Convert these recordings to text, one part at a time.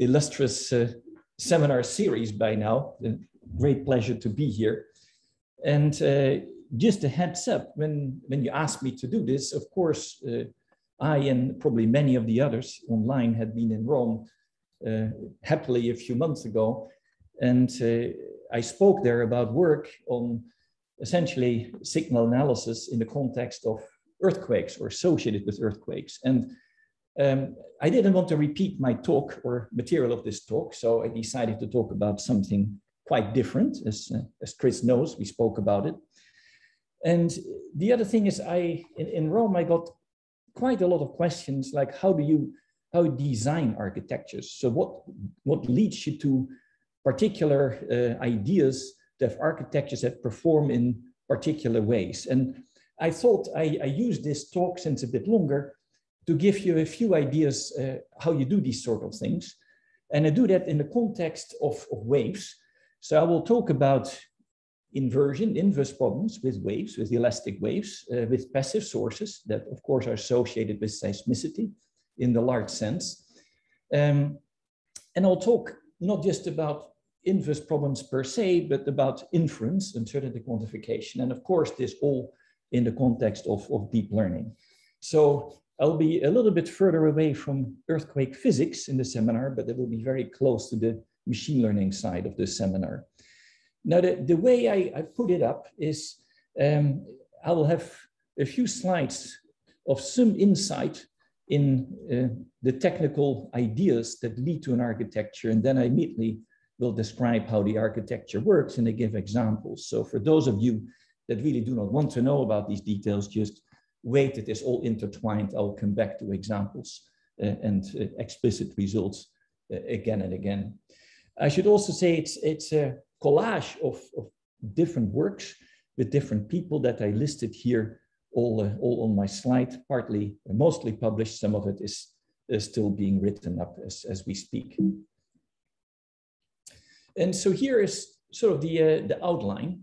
illustrious seminar series by now. A great pleasure to be here. And just a heads up, when you asked me to do this, of course, I and probably many of the others online had been in Rome happily a few months ago. And I spoke there about work on essentially signal analysis in the context of earthquakes or associated with earthquakes. And I didn't want to repeat my talk or material of this talk, so I decided to talk about something quite different. As Chris knows, we spoke about it. And the other thing is, in Rome, I got quite a lot of questions like, how you design architectures? So what leads you to particular ideas that architectures that perform in particular ways? And I thought I use this talk since a bit longer to give you a few ideas how you do these sort of things. And I do that in the context of waves. So I will talk about inverse problems with waves, with elastic waves, with passive sources that of course are associated with seismicity in the large sense. And I'll talk not just about inverse problems per se, but about inference, uncertainty quantification. And of course, this all in the context of deep learning. So I'll be a little bit further away from earthquake physics in the seminar, but it will be very close to the machine learning side of the seminar. Now, the way I put it up is I will have a few slides of some insight in the technical ideas that lead to an architecture, and then I immediately will describe how the architecture works and I give examples. So for those of you that really do not want to know about these details, just wait, it is all intertwined. I'll come back to examples and explicit results again and again. I should also say it's a collage of different works with different people that I listed here, all on my slide, mostly published. Some of it is still being written up as we speak. And so here is sort of the outline.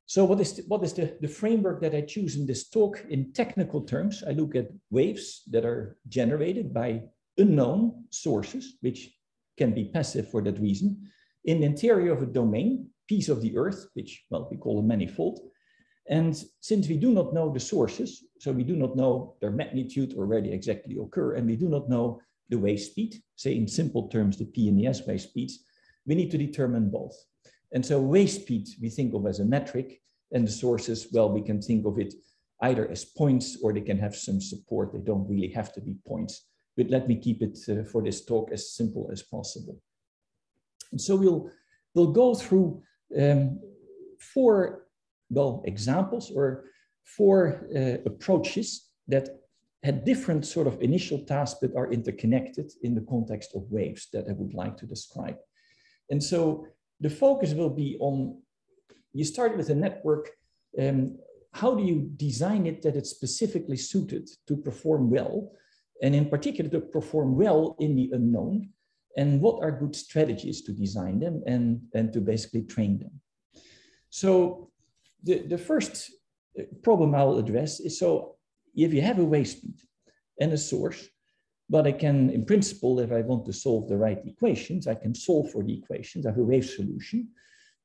So what is the framework that I choose in this talk? In technical terms, I look at waves that are generated by unknown sources, which can be passive for that reason, in the interior of a domain, piece of the Earth, which, well, we call a manifold. And since we do not know the sources, so we do not know their magnitude or where they exactly occur, and we do not know the wave speed, say in simple terms, the P and the S wave speeds, we need to determine both. And so wave speed we think of as a metric, and the sources, well, we can think of it either as points or they can have some support. They don't really have to be points, but let me keep it for this talk as simple as possible. And so we'll go through four examples or four approaches that had different sort of initial tasks but are interconnected in the context of waves that I would like to describe. And so the focus will be on, you start with a network, how do you design it that it's specifically suited to perform well, and in particular to perform well in the unknown, and what are good strategies to design them and to basically train them. So the first problem I'll address is, so if you have a wave speed and a source, but I can, in principle, if I want to solve the right equations, I can solve for the equations. I have a wave solution.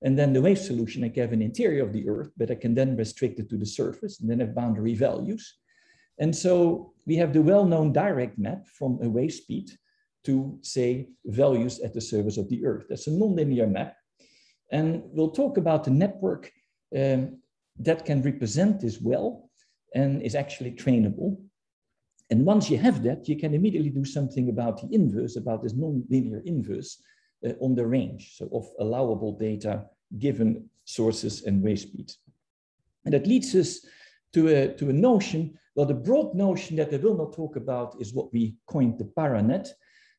And then the wave solution, I can have an interior of the Earth, but I can then restrict it to the surface and then have boundary values. And so we have the well-known direct map from a wave speed to, say, values at the surface of the Earth. That's a nonlinear map. And we'll talk about the network that can represent this well and is actually trainable. And once you have that, you can immediately do something about the inverse, about this nonlinear inverse on the range, so of allowable data given sources and wave speeds. And that leads us to a notion, well, the broad notion that I will not talk about is what we coined the paranet,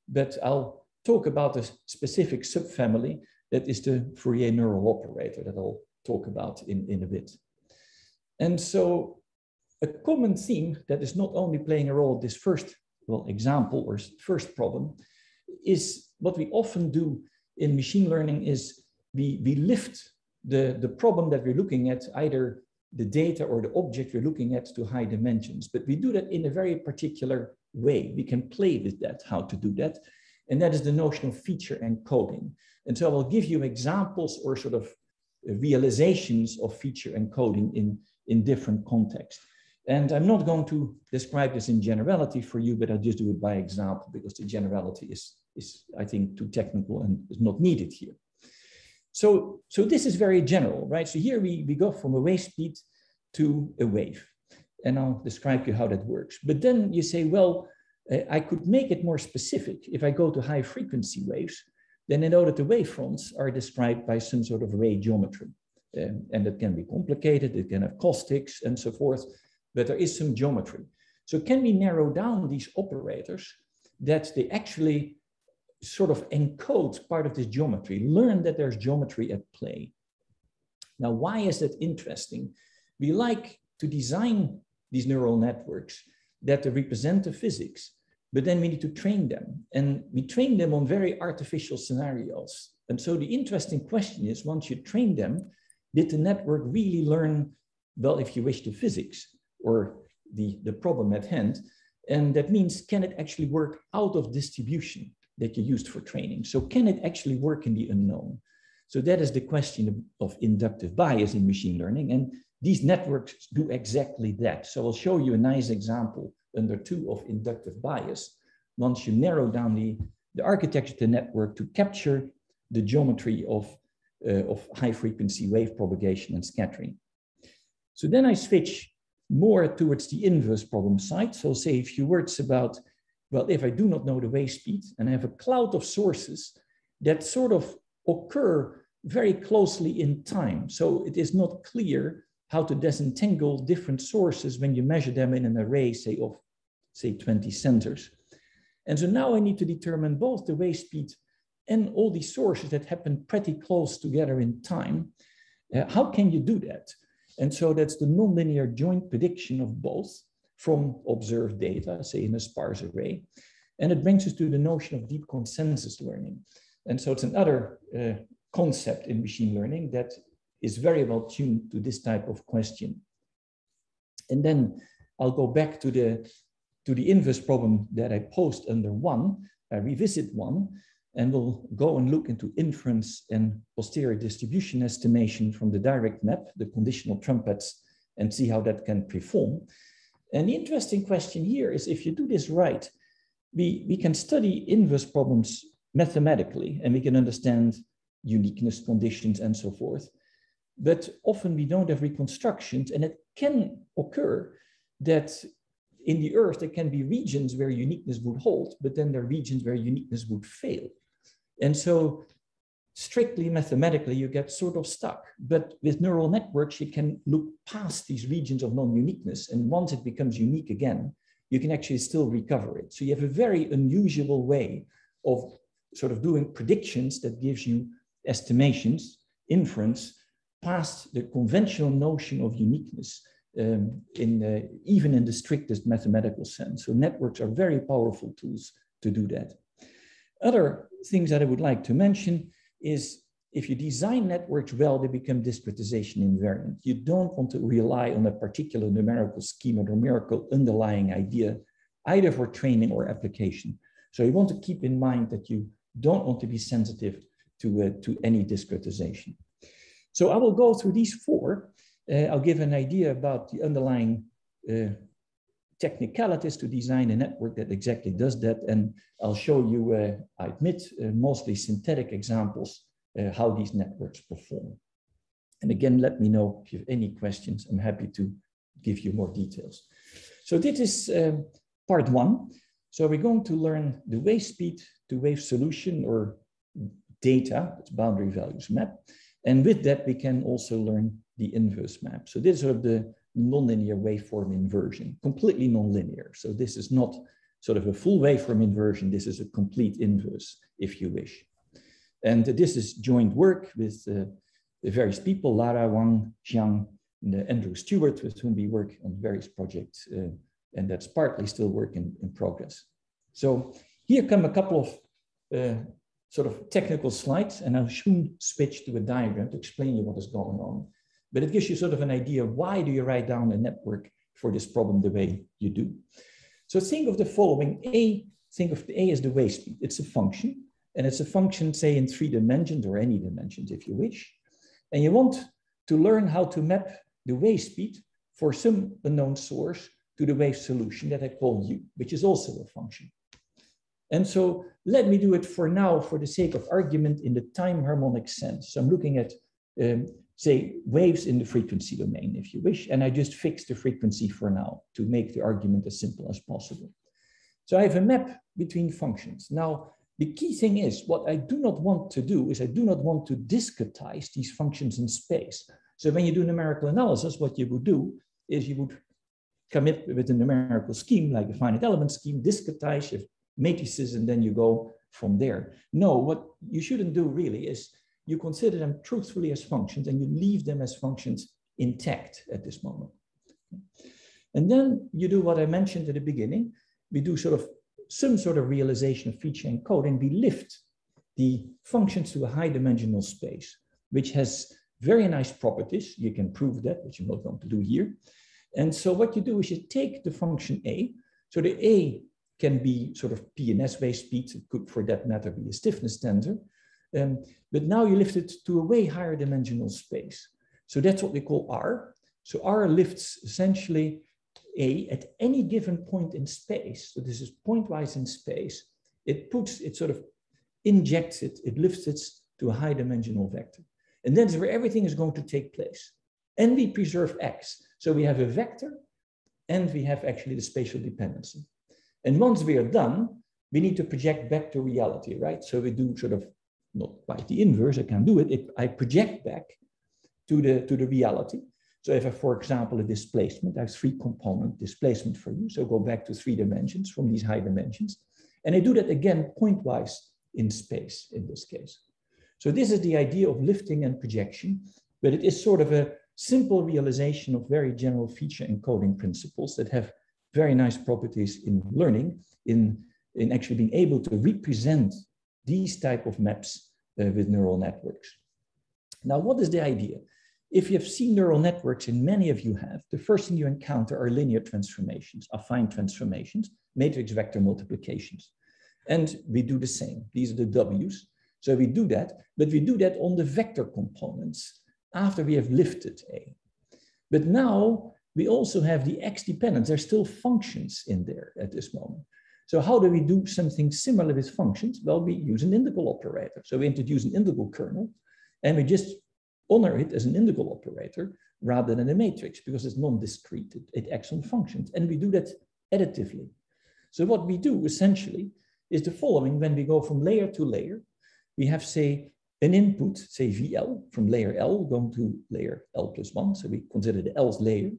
but I'll talk about a specific subfamily that is the Fourier neural operator that I'll talk about in a bit. And so a common theme that is not only playing a role in this first example or first problem is what we often do in machine learning is we lift the problem that we're looking at, either the data or the object we're looking at, to high dimensions. But we do that in a very particular way. We can play with that, how to do that. and that is the notion of feature encoding. And so I will give you examples or sort of realizations of feature encoding in different contexts. And I'm not going to describe this in generality for you, but I'll just do it by example because the generality is I think, too technical and is not needed here. So this is very general, right? So here we go from a wave speed to a wave. And I'll describe to you how that works. But then you say, well, I could make it more specific. If I go to high frequency waves, then I know that the wavefronts are described by some sort of ray geometry. And that can be complicated, it can have caustics and so forth, but there is some geometry. So can we narrow down these operators that they actually sort of encode part of this geometry, learn that there's geometry at play? Now, why is that interesting? We like to design these neural networks that represent the physics, but then we need to train them. And we train them on very artificial scenarios. And so the interesting question is, once you train them, did the network really learn, well, if you wish, the physics or the problem at hand? And that means, can it actually work out of distribution that you used for training? So can it actually work in the unknown? So that is the question of inductive bias in machine learning. And these networks do exactly that. So I'll show you a nice example under 2 of inductive bias. Once you narrow down the architecture of the network to capture the geometry of high frequency wave propagation and scattering. So then I switch more towards the inverse problem side. So I'll say a few words about, well, if I do not know the wave speed and I have a cloud of sources that sort of occur very closely in time. So it is not clear how to disentangle different sources when you measure them in an array, say of 20 centers. And so now I need to determine both the wave speed and all these sources that happen pretty close together in time. How can you do that? And so that's the nonlinear joint prediction of both from observed data, say in a sparse array. And it brings us to the notion of deep consensus learning. And so it's another concept in machine learning that is very well tuned to this type of question. And then I'll go back to the inverse problem that I posed under 1, I revisit 1, and we'll go and look into inference and posterior distribution estimation from the direct map, the conditional trumpets, and see how that can perform. And the interesting question here is, if you do this right, we can study inverse problems mathematically, and we can understand uniqueness conditions and so forth. But often we don't have reconstructions, and it can occur that in the Earth, there can be regions where uniqueness would hold, but then there are regions where uniqueness would fail. And so strictly mathematically, you get sort of stuck. But with neural networks, you can look past these regions of non-uniqueness. And once it becomes unique again, you can actually still recover it. So you have a very unusual way of sort of doing predictions that gives you estimations, inference, past the conventional notion of uniqueness, even in the strictest mathematical sense. So networks are very powerful tools to do that. Other things that I would like to mention is, if you design networks well, they become discretization invariant. You don't want to rely on a particular numerical scheme or numerical underlying idea, either for training or application. So you want to keep in mind that you don't want to be sensitive to any discretization. So I will go through these 4. I'll give an idea about the underlying technicalities to design a network that exactly does that. And I'll show you, I admit, mostly synthetic examples, how these networks perform. And again, let me know if you have any questions. I'm happy to give you more details. So this is part 1. So we're going to learn the wave speed to wave solution or data, it's boundary values map. And with that, we can also learn the inverse map. So this is sort of the nonlinear waveform inversion, completely nonlinear. So this is not sort of a full waveform inversion. This is a complete inverse, if you wish. And this is joint work with the various people, Lara, Wang, Xiang, and Andrew Stewart, with whom we work on various projects. And that's partly still work in progress. So here come a couple of sort of technical slides, and I'll soon switch to a diagram to explain you what is going on. But it gives you sort of an idea, why do you write down a network for this problem the way you do? So think of the following. A think of the A as the wave speed. It's a function, and it's a function, say, in 3 dimensions or any dimensions if you wish. And you want to learn how to map the wave speed for some unknown source to the wave solution that I call U, which is also a function. And so let me do it for now, for the sake of argument, in the time harmonic sense. So I'm looking at, say, waves in the frequency domain, if you wish, and I just fix the frequency for now to make the argument as simple as possible. So I have a map between functions. Now, the key thing is, what I do not want to do is I do not want to discretize these functions in space. So when you do numerical analysis, what you would do is you would come up with a numerical scheme, like a finite element scheme, discretize your matrices, and then you go from there. No, what you shouldn't do really is you consider them truthfully as functions and you leave them as functions intact at this moment. And then you do what I mentioned at the beginning. We do some sort of realization of feature encoding. We lift the functions to a high dimensional space, which has very nice properties. You can prove that, which I'm not going to do here. And so what you do is you take the function A. So the A can be sort of P and S wave speed. It could, for that matter, be a stiffness tensor. But now you lift it to a way higher dimensional space. So that's what we call R. So R lifts essentially A at any given point in space. So this is pointwise in space. It sort of injects it, it lifts it to a high dimensional vector. And that's where everything is going to take place. And we preserve X. So we have a vector and we have actually the spatial dependency. And once we are done, we need to project back to reality, right? So we do sort of, not quite the inverse, I can do it. I project back to the reality. So if I, for example, a displacement, I have 3-component displacement for you. So go back to 3 dimensions from these high dimensions. And I do that again pointwise in space in this case. So this is the idea of lifting and projection, but it is sort of a simple realization of very general feature encoding principles that have very nice properties in learning, in actually being able to represent these type of maps with neural networks. Now, what is the idea? If you have seen neural networks, and many of you have, the first thing you encounter are linear transformations, affine transformations, matrix vector multiplications. And we do the same. These are the W's. So we do that, but we do that on the vector components after we have lifted A. But now we also have the X dependence. There's still functions in there at this moment. So how do we do something similar with functions? Well, we use an integral operator. So we introduce an integral kernel and we just honor it as an integral operator rather than a matrix because it's non-discrete. It acts on functions, and we do that additively. So what we do essentially is the following. When we go from layer to layer, we have, say, an input, say VL, from layer L going to layer L+1. So we consider the L's layer.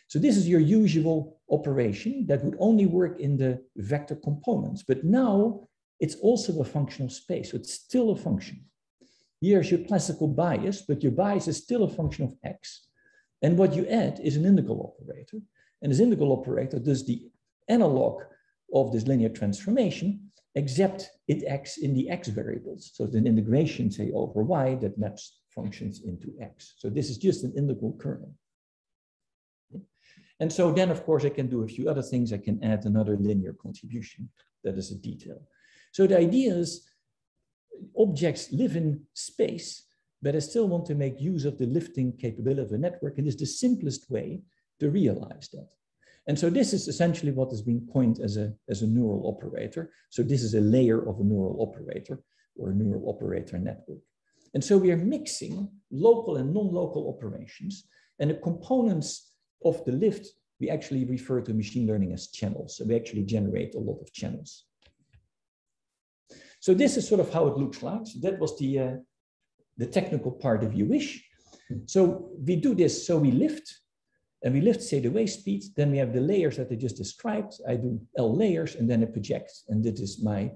So this is your usual operation that would only work in the vector components. But now it's also a functional space. So it's still a function. Here's your classical bias, but your bias is still a function of X. And what you add is an integral operator. And this integral operator does the analog of this linear transformation, except it acts in the X variables. So it's an integration, say, over Y that maps functions into X. So this is just an integral kernel. And so then, of course, I can do a few other things. I can add another linear contribution. That is a detail. So the idea is objects live in space, but I still want to make use of the lifting capability of a network. And it's the simplest way to realize that. And so this is essentially what is being coined as a neural operator. So this is a layer of a neural operator or a neural operator network. And so we are mixing local and non-local operations, and the components of the lift, we actually refer to machine learning as channels. So we actually generate a lot of channels. So this is sort of how it looks like. So that was the technical part, if you wish. So we do this, so we lift, and we lift, say, the wave speed. Then we have the layers that I just described. I do L layers, and then I project, and this is my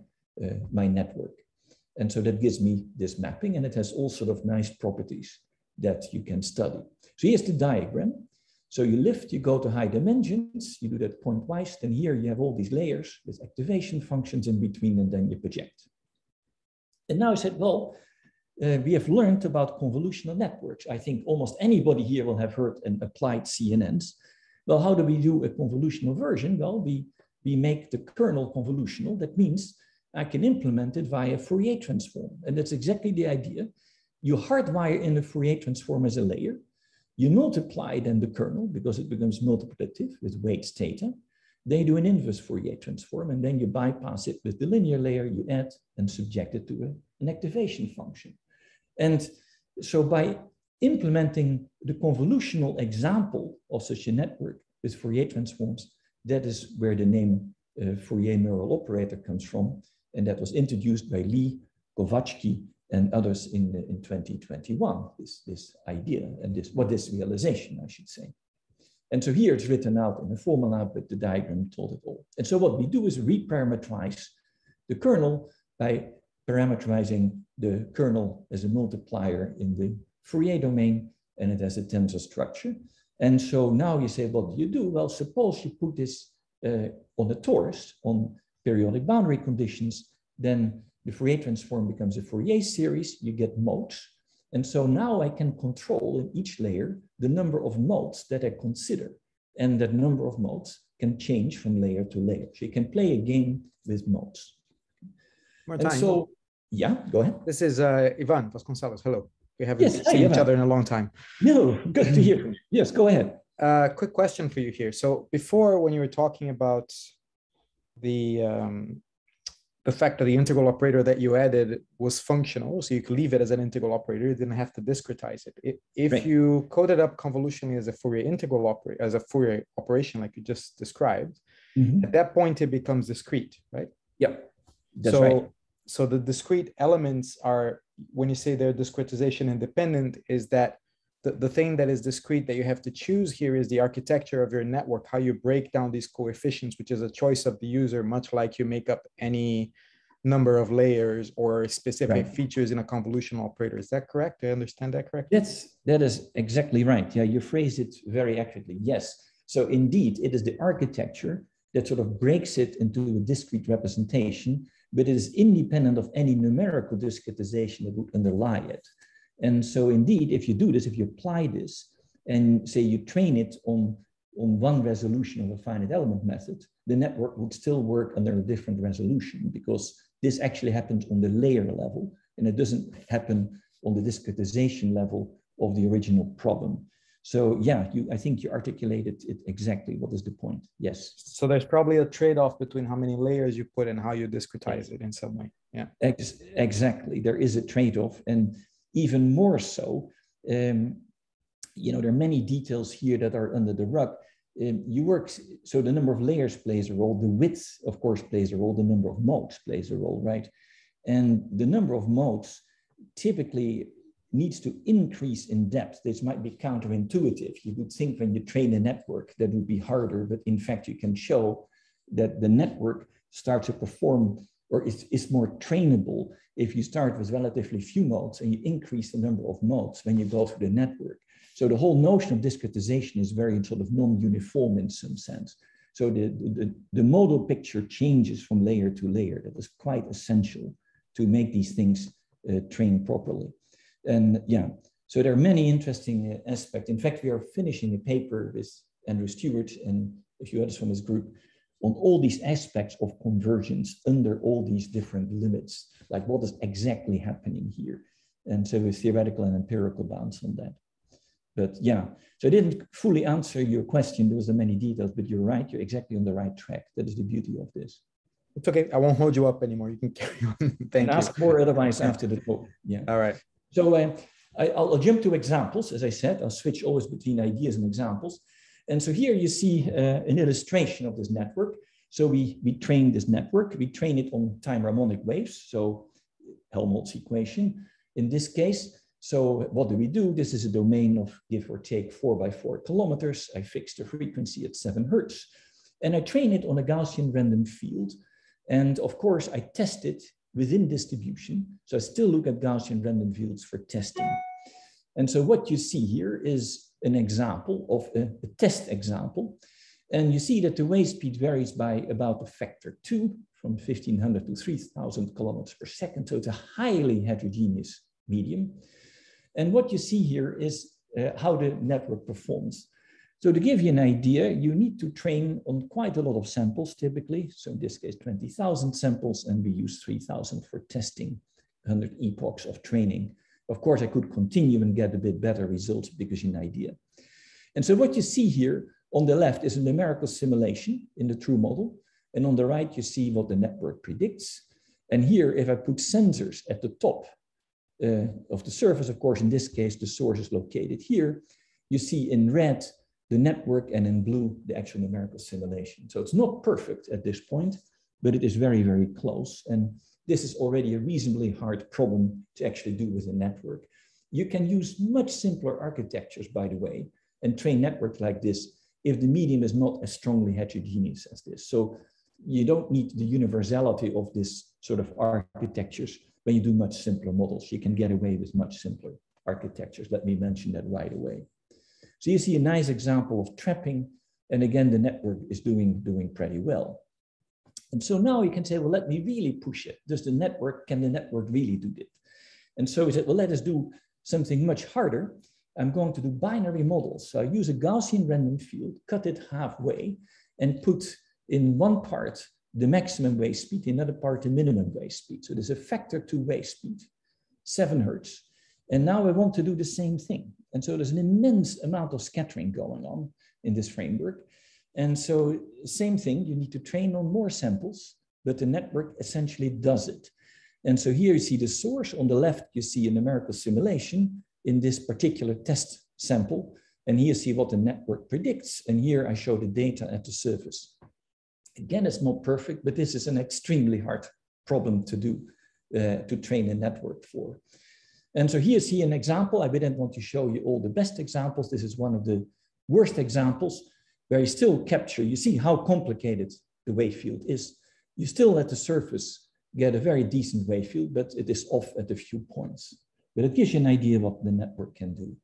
network. And so that gives me this mapping, and it has all sort of nice properties that you can study. So here's the diagram. So you lift, you go to high dimensions, you do that pointwise, then here you have all these layers with activation functions in between, and then you project. And now I said, well, we have learned about convolutional networks. I think almost anybody here will have heard and applied CNNs. Well, how do we do a convolutional version? Well, we we make the kernel convolutional. That means I can implement it via Fourier transform. And that's exactly the idea. You hardwire in the Fourier transform as a layer. You multiply then the kernel because it becomes multiplicative with weights theta. Then you do an inverse Fourier transform, and then you bypass it with the linear layer, you add and subject it to an activation function. And so by implementing the convolutional example of such a network with Fourier transforms, that is where the name Fourier neural operator comes from. And that was introduced by Lee, Kovacsky, and others in 2021, this idea and this realization, I should say. And so here it's written out in a formula, but the diagram told it all. And so what we do is reparameterize the kernel by parameterizing the kernel as a multiplier in the Fourier domain, and it has a tensor structure. And so now you say, what do you do? Well, suppose you put this on a torus on periodic boundary conditions, then the Fourier transform becomes a Fourier series, you get modes. And so now I can control in each layer the number of modes that I consider. And that number of modes can change from layer to layer. So you can play a game with modes. Maarten, and so, yeah, go ahead. This is Ivan Vasconcelos. Hello. We haven't seen each other in a long time. No, good to hear. Yes, go ahead. Quick question for you here. So before, when you were talking about the fact that the integral operator that you added was functional, so you could leave it as an integral operator, you didn't have to discretize it. If right. You coded up convolutionally as a Fourier integral operator, as a Fourier operation, like you just described, at that point it becomes discrete, right? Yeah, that's right. So the discrete elements are, when you say they're discretization independent, is that the thing that is discrete that you have to choose here is the architecture of your network, how you break down these coefficients, which is a choice of the user, much like you make up any number of layers or specific features in a convolutional operator. Is that correct? Do I understand that correctly? That is exactly right. Yeah, you phrased it very accurately. Yes. So indeed, it is the architecture that sort of breaks it into a discrete representation, but it is independent of any numerical discretization that would underlie it. And so indeed, if you do this, if you apply this and say you train it on one resolution of a finite element method, the network would still work under a different resolution because this actually happens on the layer level and it doesn't happen on the discretization level of the original problem. So yeah, I think you articulated it exactly. What is the point? Yes. So there's probably a trade-off between how many layers you put and how you discretize it in some way. Yeah. Exactly. There is a trade-off, and even more so, you know, there are many details here that are under the rug. So the number of layers plays a role. The width, of course, plays a role. The number of modes plays a role, right? And the number of modes typically needs to increase in depth. This might be counterintuitive. You would think when you train a network that would be harder, but in fact, you can show that the network starts to perform or is more trainable if you start with relatively few modes and you increase the number of modes when you go through the network. So the whole notion of discretization is very sort of non-uniform in some sense. So the modal picture changes from layer to layer. That is quite essential to make these things train properly. And yeah, so there are many interesting aspects. In fact, we are finishing a paper with Andrew Stewart and a few others from his group on all these aspects of convergence under all these different limits, like what is exactly happening here. And so with theoretical and empirical bounds on that. But yeah, so I didn't fully answer your question. There was many details, but you're right. You're exactly on the right track. That is the beauty of this. It's okay. I won't hold you up anymore. You can carry on. Thank you. Ask more otherwise after the talk. Yeah. All right. So I'll jump to examples. As I said, I'll switch always between ideas and examples. And so here you see an illustration of this network. So we train this network. We train it on time harmonic waves. So Helmholtz equation in this case. So what do? This is a domain of give or take 4 by 4 kilometers. I fix the frequency at 7 Hertz. And I train it on a Gaussian random field. And of course, I test it within distribution. So I still look at Gaussian random fields for testing. And so what you see here is an example of a test example. And you see that the wave speed varies by about a factor 2 from 1500 to 3000 kilometers per second. So it's a highly heterogeneous medium. And what you see here is how the network performs. So to give you an idea, you need to train on quite a lot of samples typically. So in this case, 20,000 samples, and we use 3,000 for testing, 100 epochs of training. Of course, I could continue and get a bit better results because you have an idea. And so what you see here on the left is a numerical simulation in the true model. And on the right, you see what the network predicts. And here, if I put sensors at the top of the surface, of course, in this case, the source is located here. You see in red, the network, and in blue, the actual numerical simulation. So it's not perfect at this point, but it is very, very close. And this is already a reasonably hard problem to actually do with a network. You can use much simpler architectures, by the way, and train networks like this if the medium is not as strongly heterogeneous as this. So you don't need the universality of this sort of architectures when you do much simpler models. You can get away with much simpler architectures. Let me mention that right away. So you see a nice example of trapping. And again, the network is doing pretty well. And so now you can say, well, let me really push it. Can the network really do it? And so we said, well, let us do something much harder. I'm going to do binary models. So I use a Gaussian random field, cut it halfway, and put in one part the maximum wave speed, in another part the minimum wave speed. So there's a factor to wave speed, 7 Hertz. And now I want to do the same thing. And so there's an immense amount of scattering going on in this framework. And so same thing, you need to train on more samples, but the network essentially does it. And so here you see the source. On the left, you see a numerical simulation in this particular test sample. And here you see what the network predicts. And here I show the data at the surface. Again, it's not perfect, but this is an extremely hard problem to do, to train a network for. And so here you see an example. I didn't want to show you all the best examples. This is one of the worst examples where you still capture, you see how complicated the wave field is. You still at the surface get a very decent wave field, but it is off at a few points. But it gives you an idea what the network can do.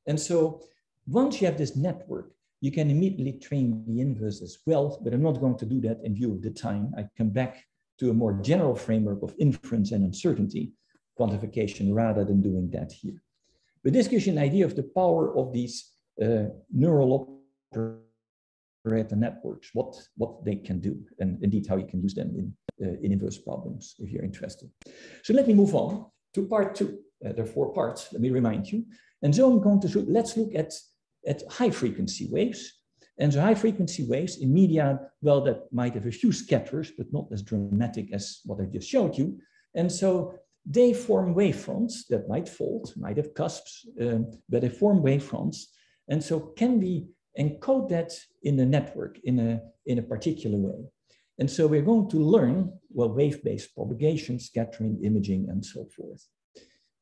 And so once you have this network, you can immediately train the inverse as well, but I'm not going to do that in view of the time. I come back to a more general framework of inference and uncertainty quantification rather than doing that here. But this gives you an idea of the power of these neural operator networks, what they can do, and indeed how you can use them in inverse problems if you're interested. So let me move on to part 2. There are 4 parts, let me remind you. And so I'm going to, let's look at high frequency waves. And so high frequency waves in media, well, that might have a few scatters, but not as dramatic as what I just showed you. And so they form wavefronts that might fold, might have cusps, but they form wavefronts. And so can we encode that in the network in a particular way? And so we're going to learn, well, wave-based propagation, scattering, imaging, and so forth.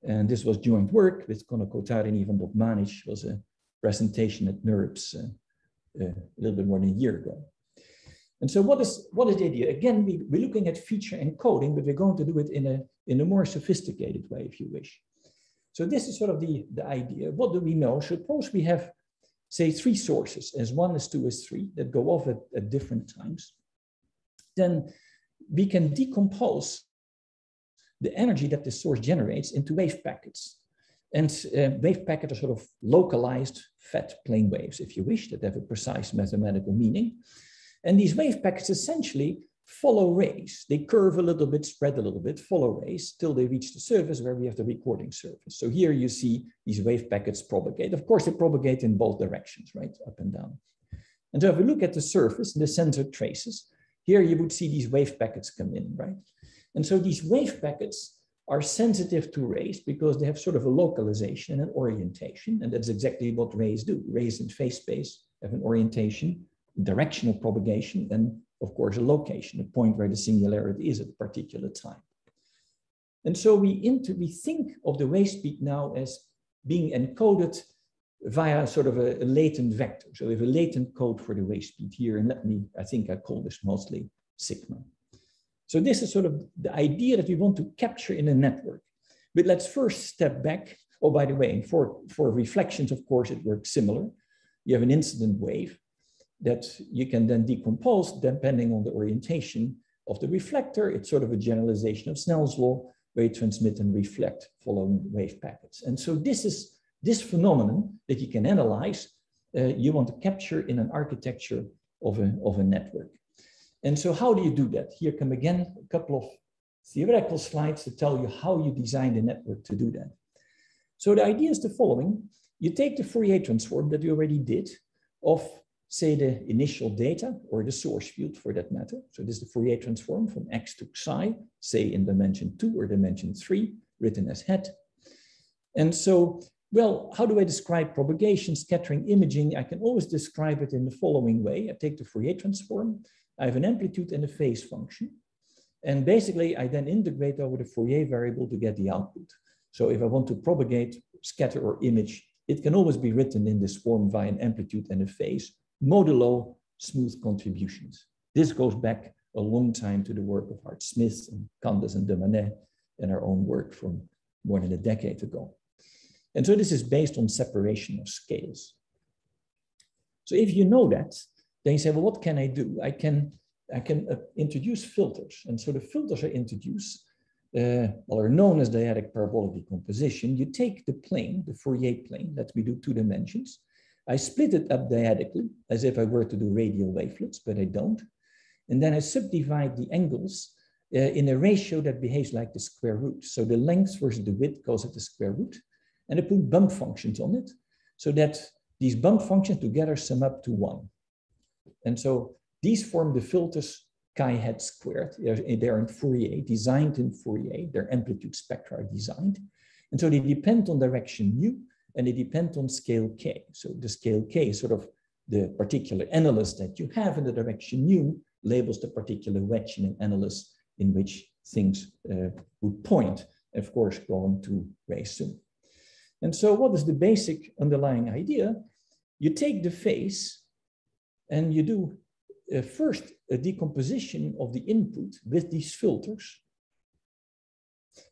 And this was joint work with Conor Cotard and Ivan Bogdanovic. Was a presentation at NeurIPS a little bit more than a year ago. And so what is the idea? Again, we're looking at feature encoding, but we're going to do it in a more sophisticated way, if you wish. So this is sort of the idea. What do we know? Suppose we have, say, 3 sources, as 1, as 2, as 3, that go off at different times. Then we can decompose the energy that the source generates into wave packets. And wave packets are sort of localized fat plane waves, if you wish, that have a precise mathematical meaning. And these wave packets essentially follow rays. They curve a little bit, spread a little bit, follow rays till they reach the surface where we have the recording surface. So here you see these wave packets propagate. Of course, they propagate in both directions, right? Up and down. And so if we look at the surface, the sensor traces, here you would see these wave packets come in, right? And so these wave packets are sensitive to rays because they have sort of a localization and an orientation. And that's exactly what rays do. Rays in phase space have an orientation, direction of propagation, and of course, a location, a point where the singularity is at a particular time. And so we think of the wave speed now as being encoded via sort of a latent vector. So we have a latent code for the wave speed here. And I think I call this mostly sigma. So this is sort of the idea that we want to capture in a network. But let's first step back. Oh, by the way, for reflections, of course, it works similar. You have an incident wave that you can then decompose depending on the orientation of the reflector. It's sort of a generalization of Snell's law, where you transmit and reflect following wave packets. And so this is this phenomenon that you can analyze you want to capture in an architecture of a network. And so how do you do that? Here come again a couple of theoretical slides to tell you how you design the network to do that. So the idea is the following. You take the Fourier transform that you already did of, say, the initial data or the source field for that matter. So this is the Fourier transform from x to psi, say in dimension 2 or dimension 3, written as het. And so, well, how do I describe propagation, scattering, imaging? I can always describe it in the following way. I take the Fourier transform. I have an amplitude and a phase function. And basically, I then integrate over the Fourier variable to get the output. So if I want to propagate, scatter, or image, it can always be written in this form via an amplitude and a phase, modulo smooth contributions. This goes back a long time to the work of Hart Smith and Candace and de Manet and our own work from more than a decade ago. And so this is based on separation of scales. So if you know that, then you say, well, what can I do? I can introduce filters. And so the filters I introduce are known as dyadic parabolic decomposition. You take the plane, the Fourier plane, let me do 2 dimensions. I split it up dyadically as if I were to do radial wavelets, but I don't. And then I subdivide the angles in a ratio that behaves like the square root. So the length versus the width goes at the square root. And I put bump functions on it so that these bump functions together sum up to 1. And so these form the filters chi-hat squared. They're in Fourier, designed in Fourier. Their amplitude spectra are designed. And so they depend on direction mu, and they depend on scale k. So the scale k is sort of the particular analysis that you have, in the direction mu labels the particular wedge in an analysis in which things would point, of course, going to very soon. And so what is the basic underlying idea? You take the phase and you do first a decomposition of the input with these filters.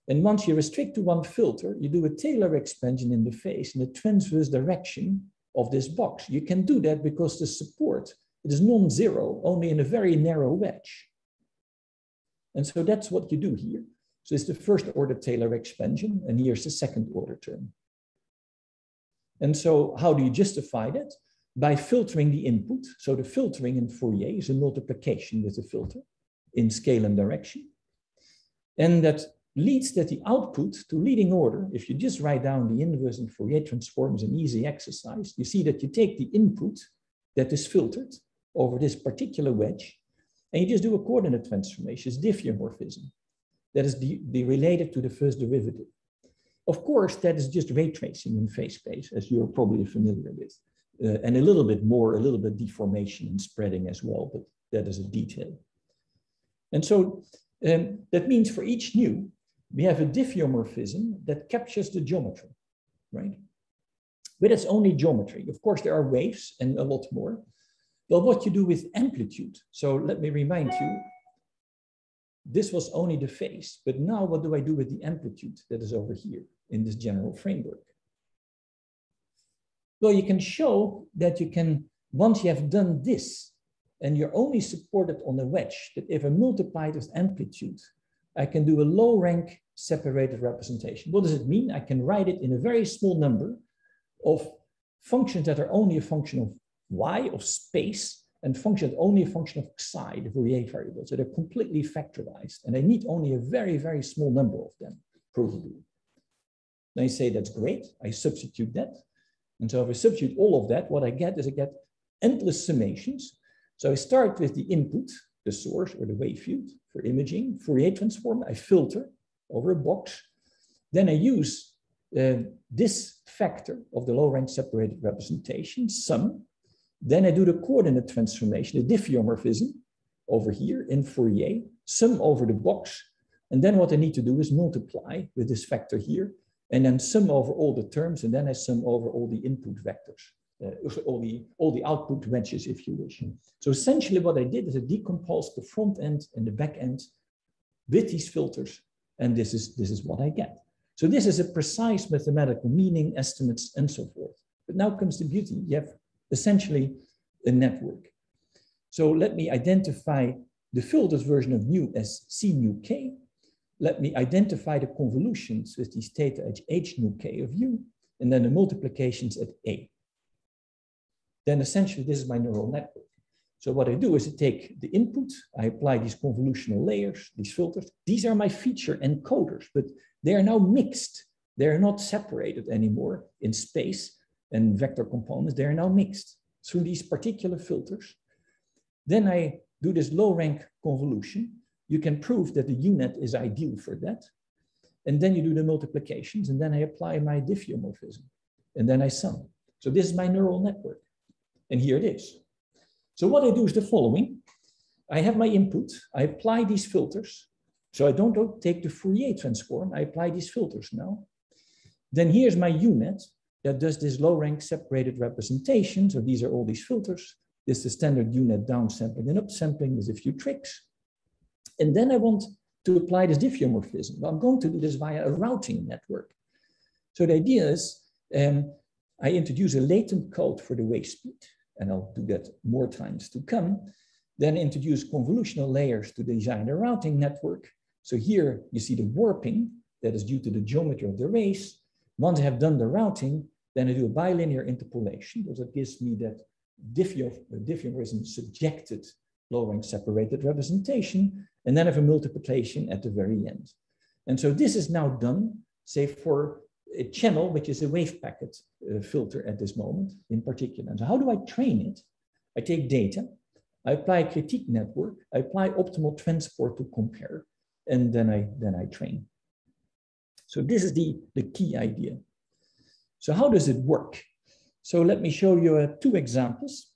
And once you restrict to one filter, you do a Taylor expansion in the phase in the transverse direction of this box. You can do that because the support, it is non-zero, only in a very narrow wedge. And so that's what you do here. So it's the first order Taylor expansion, and here's the second order term. And so how do you justify that? By filtering the input. So the filtering in Fourier is a multiplication with the filter in scale and direction. And that leads that the output to leading order, if you just write down the inverse in Fourier transform as an easy exercise, you see that you take the input that is filtered over this particular wedge, and you just do a coordinate transformation, it's diffeomorphism. That is related to the first derivative. Of course, that is just ray tracing in phase space, as you're probably familiar with. And a little bit deformation and spreading as well, but that is a detail. And so that means for each nu, we have a diffeomorphism that captures the geometry, right? But it's only geometry. Of course, there are waves and a lot more. Well, what you do with amplitude. So let me remind you, this was only the phase, but now what do I do with the amplitude that is over here in this general framework? Well, you can show that you can, once you have done this, and you're only supported on a wedge, that if I multiply it with amplitude, I can do a low rank separated representation. What does it mean? I can write it in a very small number of functions that are only a function of y, of space, and functions only a function of psi, the Fourier variable. So they're completely factorized, and I need only a very, very small number of them, provably. Then I say that's great. I substitute that. And so if I substitute all of that, what I get is I get endless summations. So I start with the input, the source or the wave field for imaging, Fourier transform, I filter over a box. Then I use this factor of the low rank separated representation, sum. Then I do the coordinate transformation, the diffeomorphism over here in Fourier, sum over the box. And then what I need to do is multiply with this factor here, and then sum over all the terms, and then I sum over all the input vectors, all the output wedges, if you wish. So essentially what I did is I decomposed the front end and the back end with these filters, and this is what I get. So this is a precise mathematical meaning, estimates, and so forth. But now comes the beauty. You have essentially a network. So let me identify the filters version of nu as C nu k. Let me identify the convolutions with these theta h nu k of u, and then the multiplications at a. then essentially this is my neural network. So what I do is I take the input, I apply these convolutional layers, these filters. These are my feature encoders, but they are now mixed. They are not separated anymore in space and vector components. They are now mixed through these particular filters. Then I do this low rank convolution. You can prove that the UNet is ideal for that. And then you do the multiplications, and then I apply my diffeomorphism, and then I sum. So this is my neural network, and here it is. So what I do is the following. I have my input, I apply these filters. So I don't take the Fourier transform, I apply these filters now. Then here's my UNet that does this low rank separated representation. So these are all these filters. This is the standard UNet downsampling and upsampling. There's a few tricks. And then I want to apply this diffeomorphism. Well, I'm going to do this via a routing network. So the idea is I introduce a latent code for the wave speed, and I'll do that more times to come. Then introduce convolutional layers to design a routing network. So here you see the warping that is due to the geometry of the rays. Once I have done the routing, then I do a bilinear interpolation, because it gives me that diffeomorphism subjected low-rank separated representation, and then I have a multiplication at the very end. And so this is now done, say, for a channel, which is a wave packet filter at this moment in particular. And so how do I train it? I take data, I apply a critique network, I apply optimal transport to compare, and then I train. So this is the key idea. So how does it work? So let me show you two examples.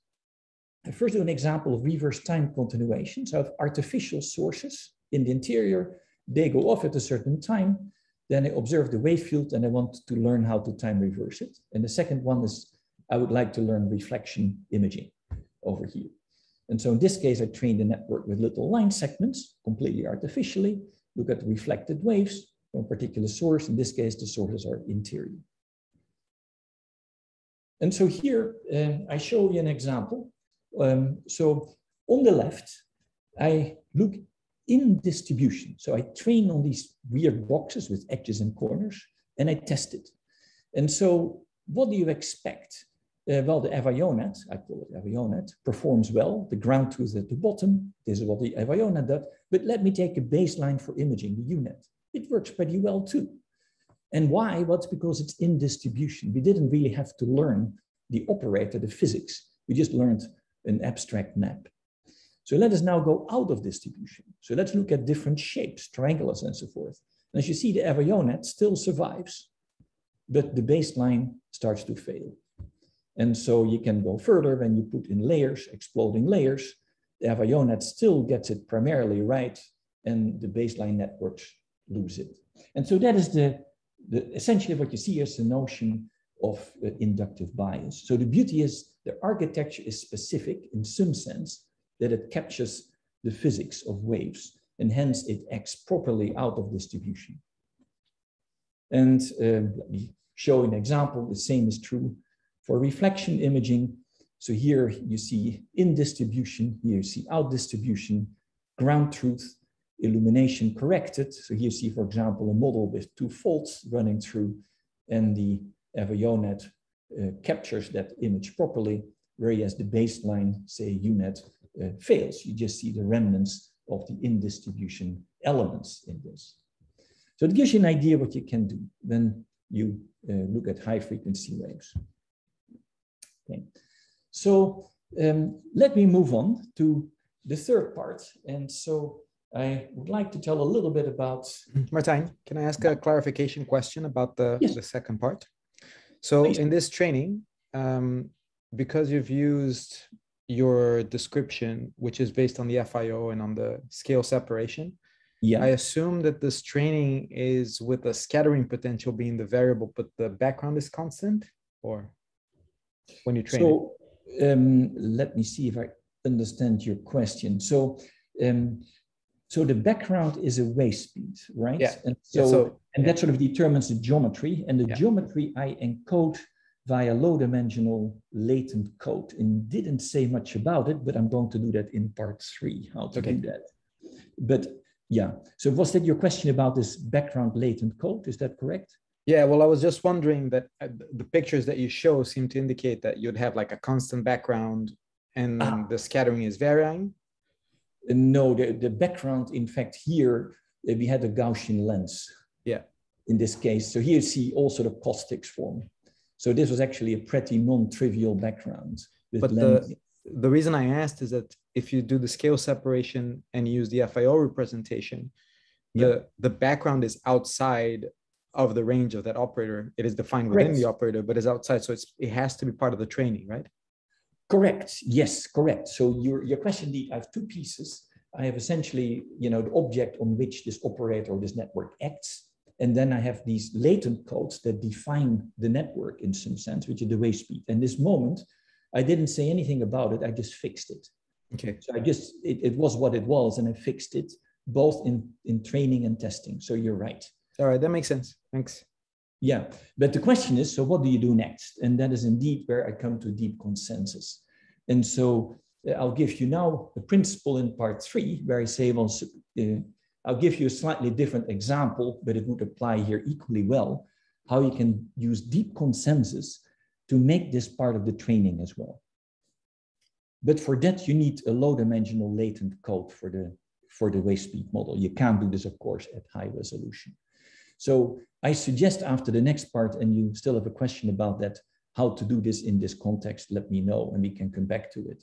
I first do an example of reverse time continuation. So I have artificial sources in the interior. They go off at a certain time. Then I observe the wave field and I want to learn how to time reverse it. And the second one is I would like to learn reflection imaging over here. And so in this case, I train the network with little line segments, completely artificially, look at the reflected waves from a particular source. In this case, the sources are interior. And so here, I show you an example. So on the left, I look in distribution. So I train on these weird boxes with edges and corners, and I test it. And so what do you expect? Well, the avionet, I call it avionet, performs well. The ground truth at the bottom, this is what the avionet does. But let me take a baseline for imaging, the UNet. It works pretty well too. And why? Well, it's because it's in distribution. We didn't really have to learn the operator, the physics. We just learned an abstract map. So let us now go out of distribution. So let's look at different shapes, triangulars and so forth. And as you see, the avionet still survives, but the baseline starts to fail. And so you can go further when you put in layers, exploding layers. The avionet still gets it primarily right, and the baseline networks lose it. And so that is essentially what you see as the notion of inductive bias. So the beauty is the architecture is specific in some sense that it captures the physics of waves, and hence it acts properly out of distribution. And let me show an example. The same is true for reflection imaging. So here you see in distribution, here you see out distribution, ground truth, illumination corrected. So here you see, for example, a model with two faults running through, and the avionet captures that image properly, whereas the baseline, say, UNet, fails. You just see the remnants of the in-distribution elements in this. So it gives you an idea what you can do when you look at high-frequency waves. Okay. So let me move on to the third part. And so I would like to tell a little bit about... Maarten, can I ask a clarification question about the second part? So Please. In this training, because you've used your description, which is based on the FIO and on the scale separation, I assume that this training is with the scattering potential being the variable, but the background is constant, or when you train it? Let me see if I understand your question. So the background is a wave speed, right? Yeah. And that sort of determines the geometry, and the geometry I encode via low-dimensional latent code, and didn't say much about it, but I'm going to do that in part 3, how to do that. But yeah, so was that your question about this background latent code? Is that correct? Yeah, well, I was just wondering that the pictures that you show seem to indicate that you'd have like a constant background and the scattering is varying. No, the background, in fact, here we had a Gaussian lens. Yeah. In this case, so here you see also the caustics form. So this was actually a pretty non-trivial background. But the reason I asked is that if you do the scale separation and use the FIO representation, the background is outside of the range of that operator. It is defined within the operator, but is outside. So it has to be part of the training, right? Correct. Yes, correct. So your question, I have two pieces. I have essentially, the object on which this operator or this network acts. And then I have these latent codes that define the network in some sense, which is the wave speed. And this moment, I didn't say anything about it. I just fixed it. Okay. So it was what it was, and I fixed it both in training and testing. So you're right. All right, that makes sense. Thanks. Yeah, but the question is, so what do you do next? And that is indeed where I come to deep consensus. And so I'll give you now the principle in part 3, where I say, well, I'll give you a slightly different example, but it would apply here equally well, how you can use deep consensus to make this part of the training as well. But for that, you need a low-dimensional latent code for the wave speed model. You can't do this, of course, at high resolution. So I suggest after the next part, and you still have a question about that, how to do this in this context, let me know, and we can come back to it.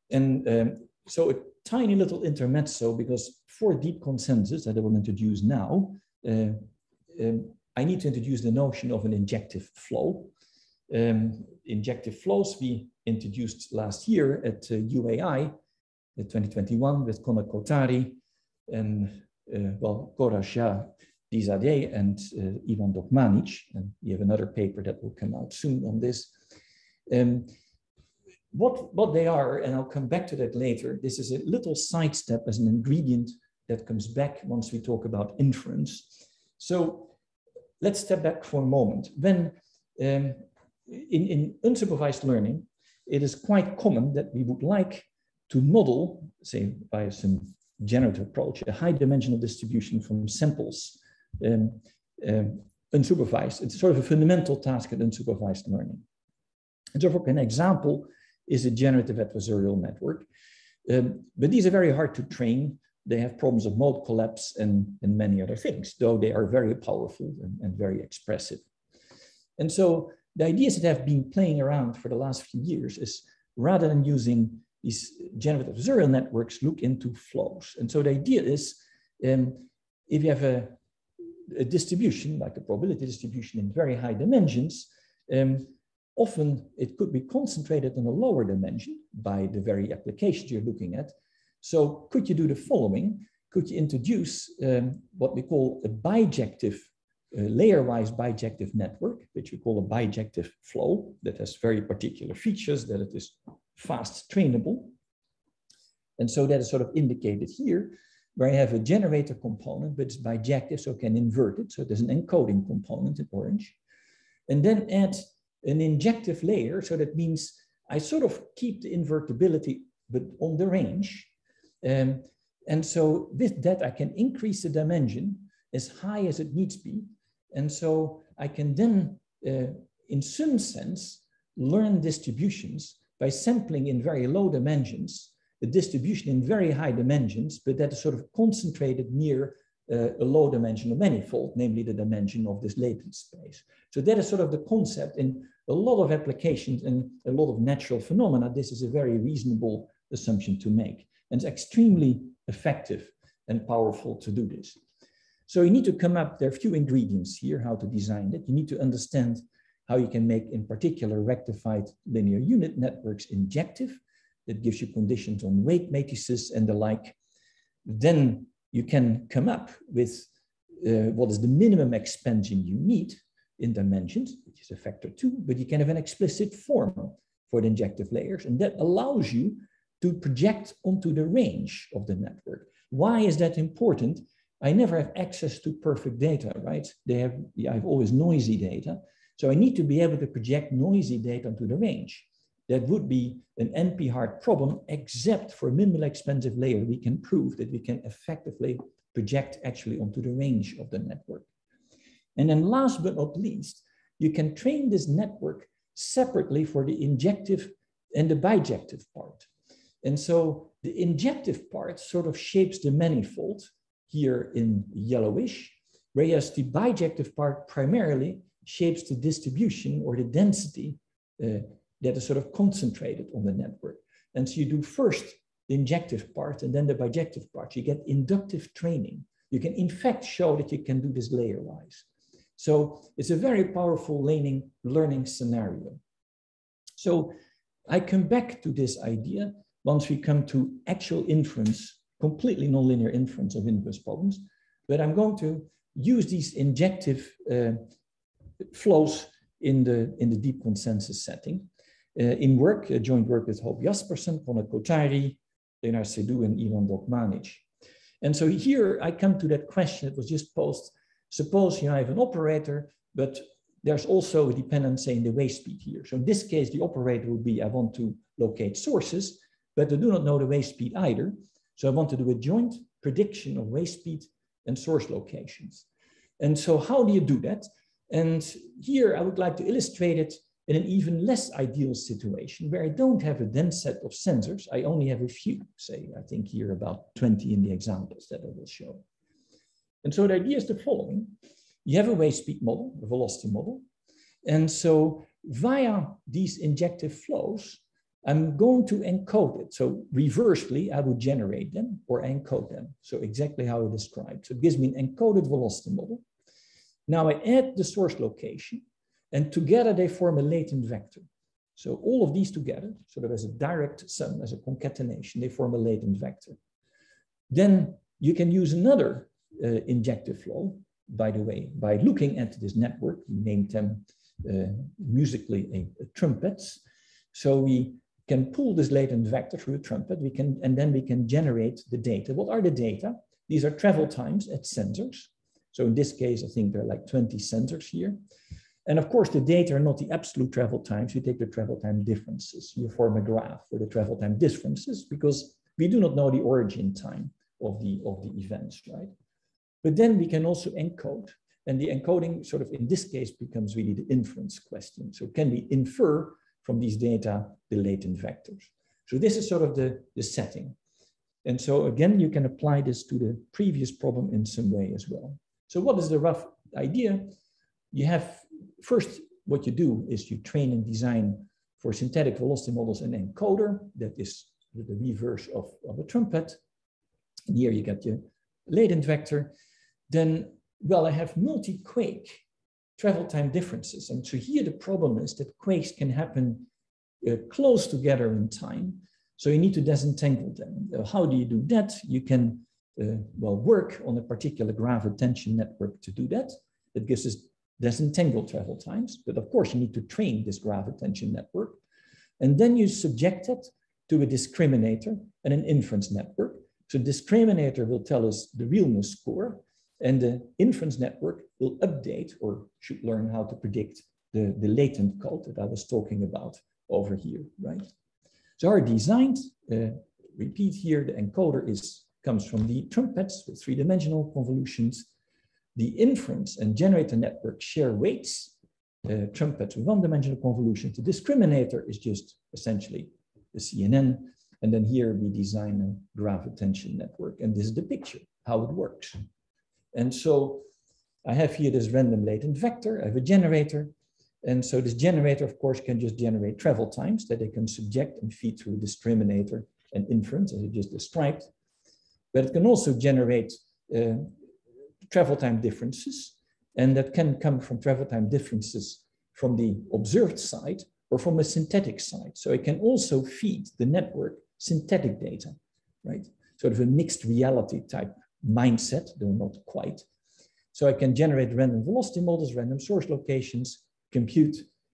And so a tiny little intermezzo, because for deep consensus that I will introduce now, I need to introduce the notion of an injective flow. Injective flows we introduced last year at UAI 2021 with Conor Kotari and Cora Shah-Dizadeh and Ivan Dokmanic. And we have another paper that will come out soon on this. What they are, and I'll come back to that later, this is a little sidestep as an ingredient that comes back once we talk about inference. So let's step back for a moment. When in unsupervised learning, it is quite common that we would like to model, say by some generative approach, a high-dimensional distribution from samples unsupervised. It's sort of a fundamental task in unsupervised learning. And so for an example is a generative adversarial network. But these are very hard to train. They have problems of mode collapse and many other things, though they are very powerful and very expressive. And so the ideas that have been playing around for the last few years is rather than using these generative adversarial networks, look into flows. And so the idea is if you have a distribution, like a probability distribution in very high dimensions, often it could be concentrated in a lower dimension by the very applications you're looking at. So could you do the following? Could you introduce what we call a bijective, layer-wise bijective network, which we call a bijective flow that has very particular features, that it is fast trainable. And so that is sort of indicated here, where I have a generator component, but it's bijective, so I can invert it. So there's an encoding component in orange. And then add an injective layer. So that means I sort of keep the invertibility, but on the range. And so with that, I can increase the dimension as high as it needs be. And so I can then, in some sense, learn distributions by sampling in very low dimensions, the distribution in very high dimensions, but that is sort of concentrated near a low dimensional manifold, namely the dimension of this latent space. So that is sort of the concept in a lot of applications and a lot of natural phenomena. This is a very reasonable assumption to make. And it's extremely effective and powerful to do this. So you need to come up, there are a few ingredients here, how to design it. You need to understand how you can make, in particular, rectified linear unit networks injective. That gives you conditions on weight matrices and the like. Then you can come up with what is the minimum expansion you need in dimensions, which is a factor 2, but you can have an explicit form for the injective layers. And that allows you to project onto the range of the network. Why is that important? I never have access to perfect data, right? I have always noisy data. So I need to be able to project noisy data onto the range. That would be an NP-hard problem, except for a minimal expansive layer, we can prove that we can effectively project actually onto the range of the network. And then last but not least, you can train this network separately for the injective and the bijective part. And so the injective part sort of shapes the manifold here in yellowish, whereas the bijective part primarily shapes the distribution or the density that is sort of concentrated on the network. And so you do first the injective part and then the bijective part. You get inductive training. You can in fact show that you can do this layer-wise. So it's a very powerful learning scenario. So I come back to this idea once we come to actual inference, completely nonlinear inference of inverse problems, but I'm going to use these injective flows in the deep consensus setting. In work, joint work with Hope Jaspersen, Conor Kothari, Leonard Seydoux, and Ivan Dokmanic. And so here I come to that question that was just posed. Suppose you have an operator, but there's also a dependency in the wave speed here. So in this case, the operator would be, I want to locate sources, but I do not know the wave speed either. So I want to do a joint prediction of wave speed and source locations. And so how do you do that? And here I would like to illustrate it in an even less ideal situation where I don't have a dense set of sensors. I only have a few, say, I think here about 20 in the examples that I will show. And so the idea is the following. You have a wave speed model, a velocity model. And so via these injective flows, I'm going to encode it. So reversely, I would generate them or encode them. So exactly how I described. So it gives me an encoded velocity model. Now I add the source location, and together they form a latent vector. So all of these together, sort of as a direct sum, as a concatenation, they form a latent vector. Then you can use another injective flow, by the way, by looking at this network. We named them musically trumpets. So we can pull this latent vector through a trumpet, and then we can generate the data. What are the data? These are travel times at sensors. So in this case, I think there are like 20 sensors here. And of course, the data are not the absolute travel times. You take the travel time differences. You form a graph for the travel time differences because we do not know the origin time of the events, right? But then we can also encode. And the encoding sort of in this case becomes really the inference question. So can we infer from these data the latent vectors? So this is sort of the setting. And so again, you can apply this to the previous problem in some way as well. So what is the rough idea? You have first, what you do is you train and design for synthetic velocity models an encoder that is the reverse of a trumpet. And here you get your latent vector. Then, well, I have multi-quake travel time differences. And so here the problem is that quakes can happen close together in time. So you need to disentangle them. How do you do that? You can work on a particular gravitation network to do that. That gives us disentangled travel times. But of course, you need to train this gravitation network. And then you subject it to a discriminator and an inference network. So discriminator will tell us the realness score, and the inference network will update or should learn how to predict the latent code that I was talking about over here, right? So our design, repeat here, the encoder comes from the trumpets with three-dimensional convolutions. The inference and generator network share weights, trumpets with one-dimensional convolution. The discriminator is just essentially the CNN. And then here we design a gravitation network. And this is the picture, how it works. And so I have here this random latent vector. I have a generator. And so this generator, of course, can just generate travel times that they can subject and feed through a discriminator and inference, as I just described. But it can also generate travel time differences. And that can come from travel time differences from the observed side or from a synthetic side. So it can also feed the network synthetic data, right? Sort of a mixed reality type mindset, though not quite. So I can generate random velocity models, random source locations, compute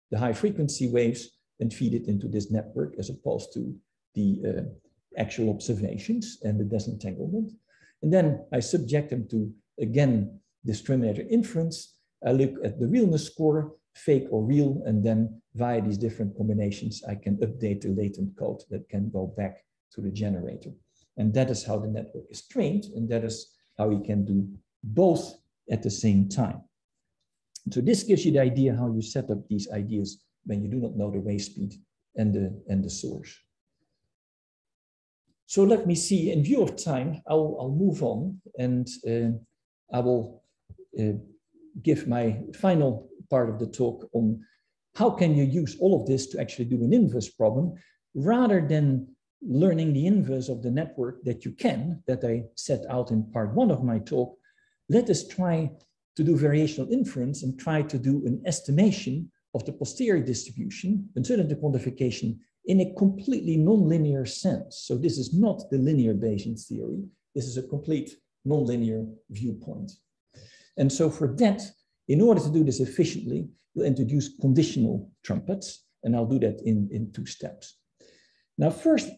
the high frequency waves, and feed it into this network as opposed to the actual observations and the disentanglement. And then I subject them to, again, discriminator inference. I look at the realness score, fake or real, and then via these different combinations, I can update the latent code that can go back to the generator. And that is how the network is trained, and that is how we can do both at the same time. So this gives you the idea how you set up these ideas when you do not know the wave speed and the source. So let me see, in view of time, I'll move on, and I will give my final part of the talk on how can you use all of this to actually do an inverse problem, rather than learning the inverse of the network that I set out in part 1 of my talk. Let us try to do variational inference and try to do an estimation of the posterior distribution, uncertainty quantification, in a completely nonlinear sense. So this is not the linear Bayesian theory. This is a complete nonlinear viewpoint. And so for that, in order to do this efficiently, we'll introduce conditional trumpets, and I'll do that in 2 steps. Now, first,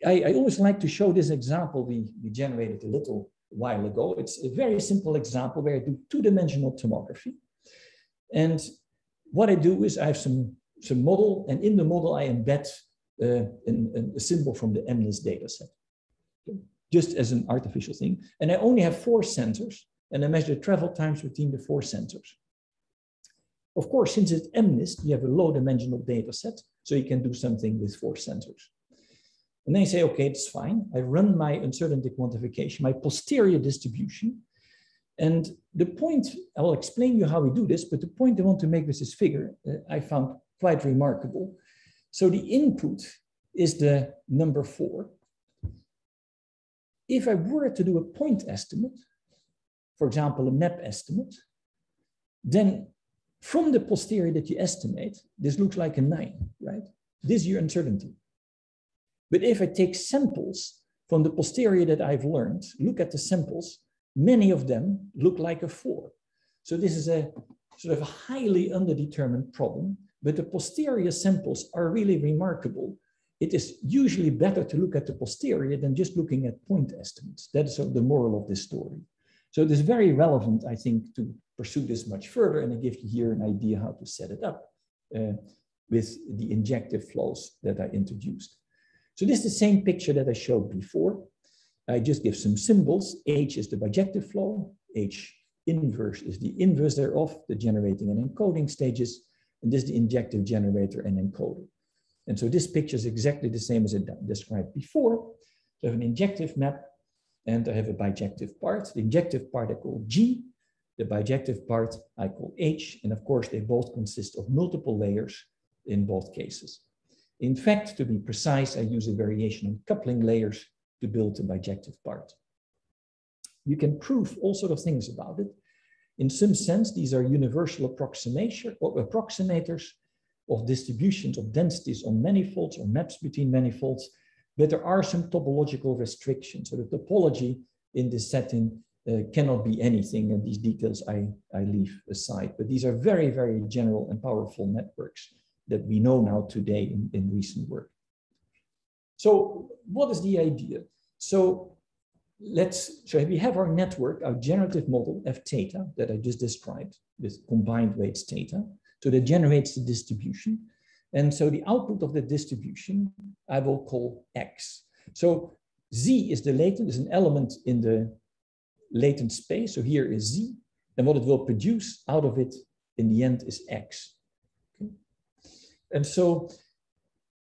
I always like to show this example we generated a little while ago. It's a very simple example where I do 2-dimensional tomography. And what I do is I have some model, and in the model I embed a symbol from the MNIST data set, just as an artificial thing. And I only have 4 sensors, and I measure the travel times between the 4 sensors. Of course, since it's MNIST, you have a low-dimensional data set, so you can do something with 4 sensors. And then you say, okay, it's fine. I run my uncertainty quantification, my posterior distribution. And the point, I will explain you how we do this, but the point I want to make with this figure, I found quite remarkable. So the input is the number 4. If I were to do a point estimate, for example, a map estimate, then from the posterior that you estimate, this looks like a 9, right? This is your uncertainty. But if I take samples from the posterior that I've learned, look at the samples, many of them look like a 4. So this is a sort of a highly underdetermined problem, but the posterior samples are really remarkable. It is usually better to look at the posterior than just looking at point estimates. That's the moral of this story. So it is very relevant, I think, to pursue this much further, and I give you here an idea how to set it up with the injective flows that I introduced. So this is the same picture that I showed before. I just give some symbols. H is the bijective flow. H inverse is the inverse thereof, the generating and encoding stages. And this is the injective generator and encoder. And so this picture is exactly the same as I described before. So I have an injective map, and I have a bijective part. The injective part I call G. The bijective part I call H. And of course, they both consist of multiple layers in both cases. In fact, to be precise, I use a variation on coupling layers to build the bijective part. You can prove all sorts of things about it. In some sense, these are universal approximators of distributions of densities on manifolds or maps between manifolds, but there are some topological restrictions. So the topology in this setting cannot be anything, and these details I leave aside. But these are very, very general and powerful networks that we know now today in recent work. So what is the idea? So we have our network, our generative model, F theta, that I just described, with combined weights theta. So that generates the distribution. And so the output of the distribution, I will call X. So Z is the latent, is an element in the latent space. So here is Z. And what it will produce out of it in the end is X. Okay. And so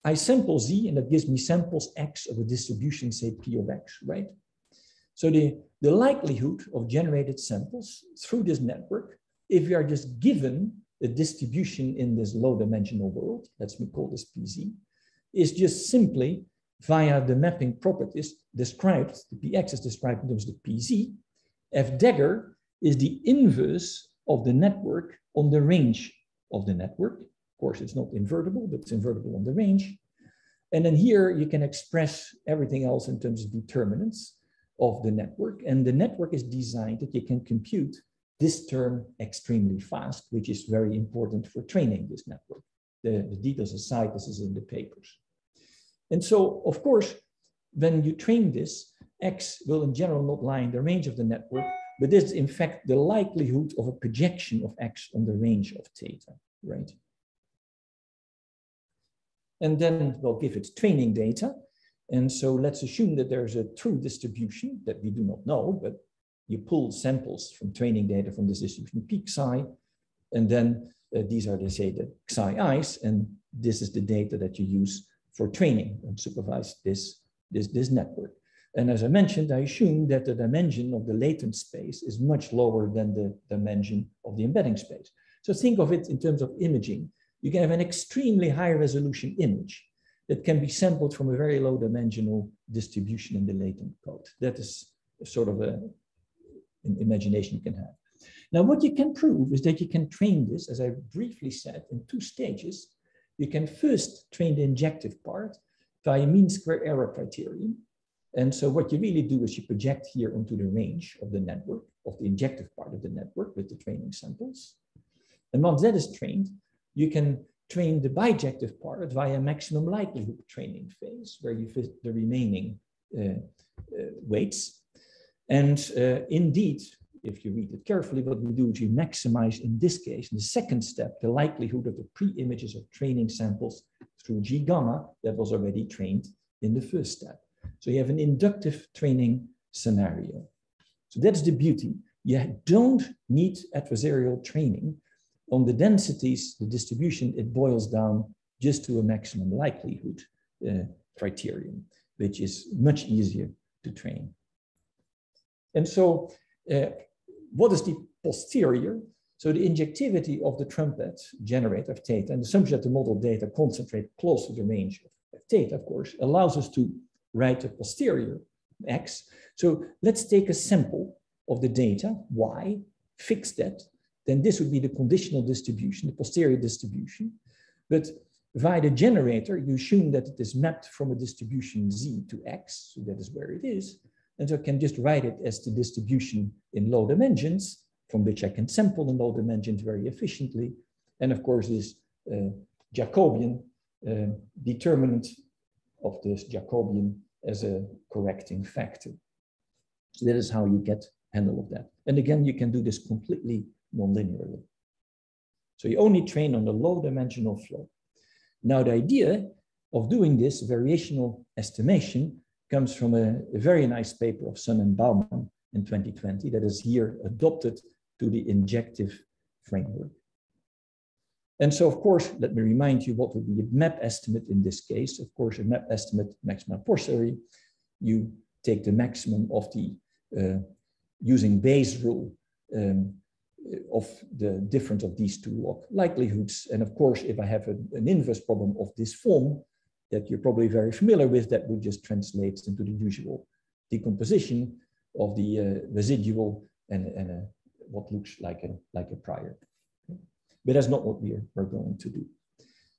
I sample Z, and that gives me samples X of a distribution, say P of X, right? So the likelihood of generated samples through this network, if we are just given a distribution in this low dimensional world, let's call this PZ, is just simply via the mapping properties described, the PX is described in terms of the PZ. F dagger is the inverse of the network on the range of the network. Of course, it's not invertible, but it's invertible on the range. And then here you can express everything else in terms of determinants of the network. And the network is designed that you can compute this term extremely fast, which is very important for training this network. The details aside, this is in the papers. And so, of course, when you train this, X will in general not lie in the range of the network, but this is in fact the likelihood of a projection of X on the range of theta, right? And then we'll give it training data. And so let's assume that there's a true distribution that we do not know, but you pull samples from training data from this distribution peak psi, And then these are, say, the xi-i's, and this is the data that you use for training and supervise this network. And as I mentioned, I assume that the dimension of the latent space is much lower than the dimension of the embedding space. So think of it in terms of imaging. You can have an extremely high resolution image that can be sampled from a very low dimensional distribution in the latent code. That is sort of an imagination you can have. Now, what you can prove is that you can train this, as I briefly said, in 2 stages. You can first train the injective part via mean square error criterion. And so what you really do is you project here onto the range of the network, of the injective part of the network with the training samples. And once that is trained, you can train the bijective part via maximum likelihood training phase, where you fit the remaining weights. And indeed, if you read it carefully, what we do is you maximize, in this case, in the second step, the likelihood of the pre-images of training samples through G gamma that was already trained in the first step. So you have an inductive training scenario. So that's the beauty. You don't need adversarial training on the densities, the distribution. It boils down just to a maximum likelihood criterion, which is much easier to train. And so what is the posterior? So the injectivity of the trumpet generator of theta and the assumption that the model data concentrate close to the range of theta, of course, allows us to write a posterior x. So let's take a sample of the data, y, fix that. Then this would be the conditional distribution, the posterior distribution. But via the generator, you assume that it is mapped from a distribution z to x, so that is where it is. And so I can just write it as the distribution in low dimensions, from which I can sample in low dimensions very efficiently. And of course, this Jacobian determinant of this Jacobian as a correcting factor. So that is how you get handle of that. And again, you can do this completely non-linearly. So you only train on the low dimensional flow. Now, the idea of doing this variational estimation comes from a very nice paper of Sun and Baumann in 2020 that is here adopted to the injective framework. And so, of course, let me remind you what would be a map estimate in this case. Of course, a map estimate, maxima posteriori, you take the maximum of the, using Bayes' rule of the difference of these 2 log likelihoods. And of course, if I have an inverse problem of this form that you're probably very familiar with, that would just translate into the usual decomposition of the residual and what looks like a prior. But that's not what we're going to do.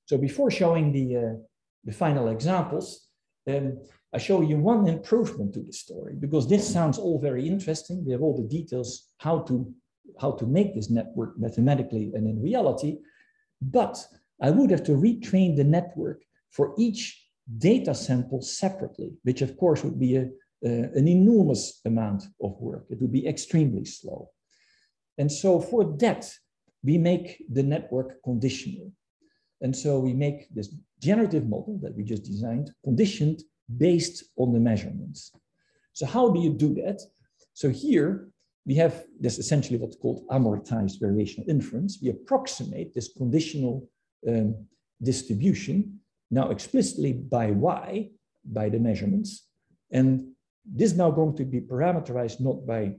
So before showing the final examples, I show you one improvement to the story, because this sounds all very interesting. We have all the details how to make this network mathematically and in reality, but I would have to retrain the network for each data sample separately, which of course would be an enormous amount of work. It would be extremely slow. And so for that, we make the network conditional. And so we make this generative model that we just designed conditioned based on the measurements. So how do you do that? So here we have this essentially what's called amortized variational inference. We approximate this conditional distribution now explicitly by y, by the measurements. And this is now going to be parameterized not by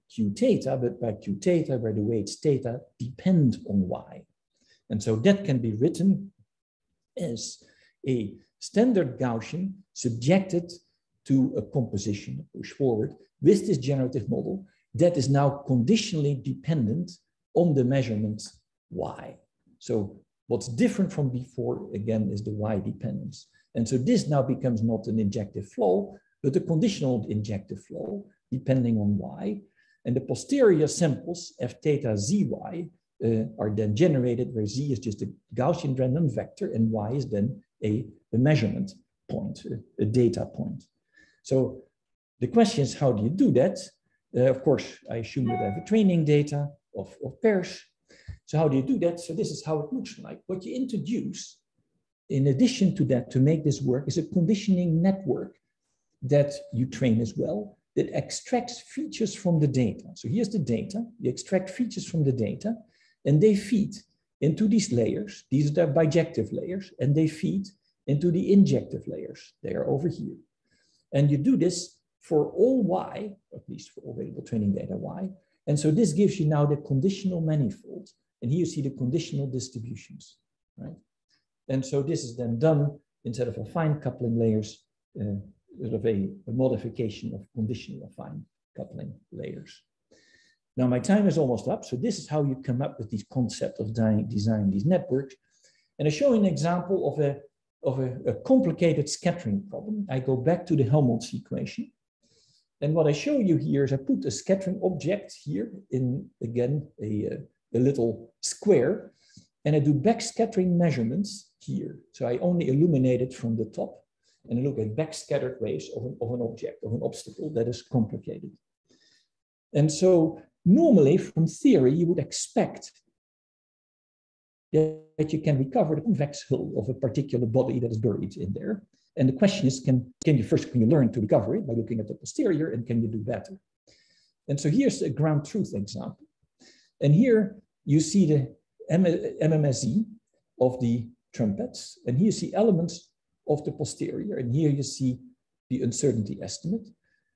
q theta, but by q theta, where the weights theta depend on y. And so that can be written as a standard Gaussian subjected to a composition, push forward, with this generative model that is now conditionally dependent on the measurement y. So what's different from before, again, is the y dependence. And so this now becomes not an injective flow, but a conditional injective flow depending on y. And the posterior samples, f theta zy, are then generated where z is just a Gaussian random vector and y is then a measurement point, a data point. So the question is, how do you do that? Of course, I assume that I have a training data of pairs. So how do you do that? So this is how it looks like. What you introduce, in addition to that, to make this work, is a conditioning network that you train as well, that extracts features from the data. So here's the data. You extract features from the data, and they feed into these layers. These are the bijective layers, and they feed into the injective layers. They are over here. And you do this for all y, at least for all available training data y. And so this gives you now the conditional manifold. And here you see the conditional distributions, right? And so this is then done instead of affine coupling layers, sort of a modification of conditional affine coupling layers. Now my time is almost up. So this is how you come up with these concepts of designing these networks. And I show you an example of a complicated scattering problem. I go back to the Helmholtz equation. And what I show you here is I put a scattering object here in, again, a little square, and I do backscattering measurements here. So I only illuminate it from the top, and I look at backscattered waves of an object, of an obstacle that is complicated. And so normally from theory, you would expect that you can recover the convex hull of a particular body that is buried in there. And the question is, can you learn to recover it by looking at the posterior, and can you do better? And so here's a ground truth example. And here you see the MMSE of the trumpets, and here you see elements of the posterior, and here you see the uncertainty estimate.